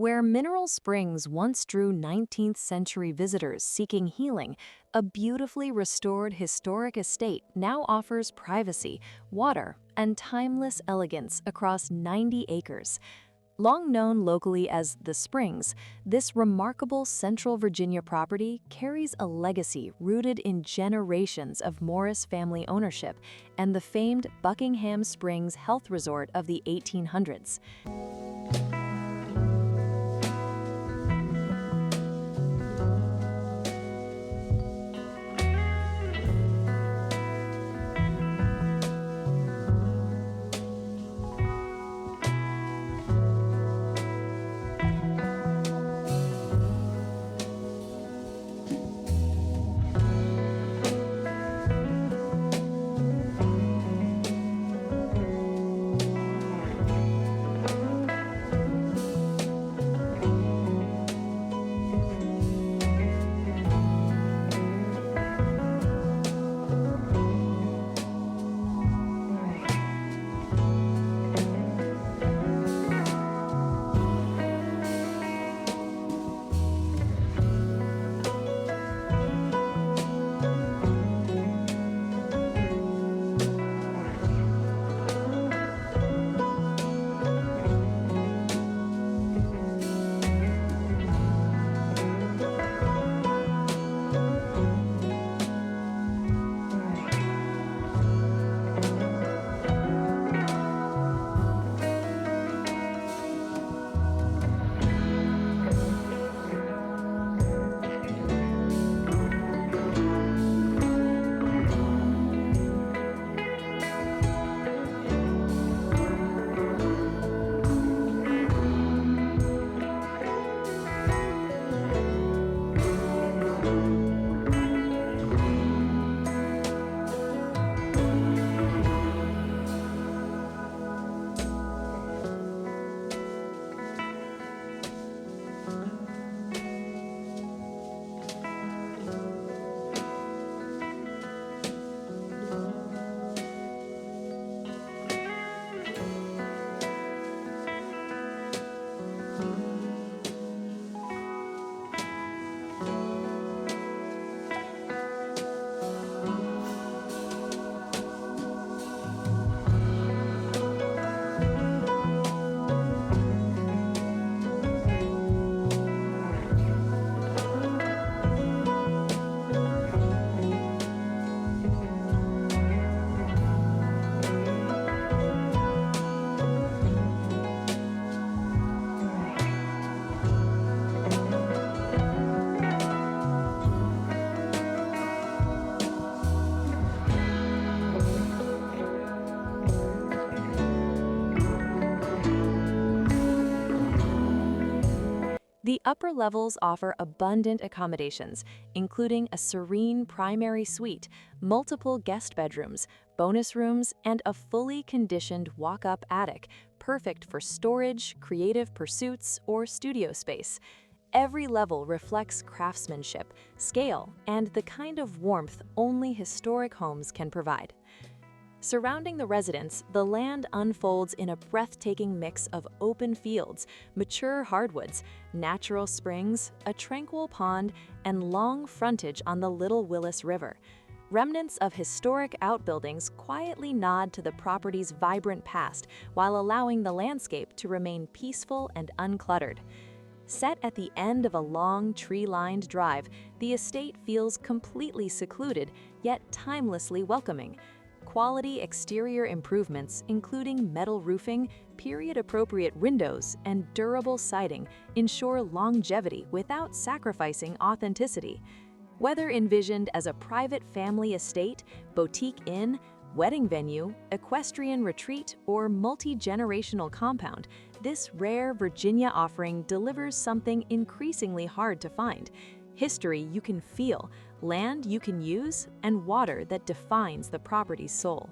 Where Mineral Springs once drew 19th century visitors seeking healing, a beautifully restored historic estate now offers privacy, water, and timeless elegance across 90 acres. Long known locally as The Springs, this remarkable Central Virginia property carries a legacy rooted in generations of Morris family ownership and the famed Buckingham Springs Health Resort of the 1800s. The upper levels offer abundant accommodations, including a serene primary suite, multiple guest bedrooms, bonus rooms, and a fully conditioned walk-up attic, perfect for storage, creative pursuits, or studio space. Every level reflects craftsmanship, scale, and the kind of warmth only historic homes can provide. Surrounding the residence, the land unfolds in a breathtaking mix of open fields, mature hardwoods, natural springs, a tranquil pond, and long frontage on the Little Willis River. Remnants of historic outbuildings quietly nod to the property's vibrant past while allowing the landscape to remain peaceful and uncluttered. Set at the end of a long, tree-lined drive, the estate feels completely secluded, yet timelessly welcoming. Quality exterior improvements, including metal roofing, period-appropriate windows, and durable siding, ensure longevity without sacrificing authenticity. Whether envisioned as a private family estate, boutique inn, wedding venue, equestrian retreat, or multi-generational compound, this rare Virginia offering delivers something increasingly hard to find: history you can feel, land you can use, and water that defines the property's soul.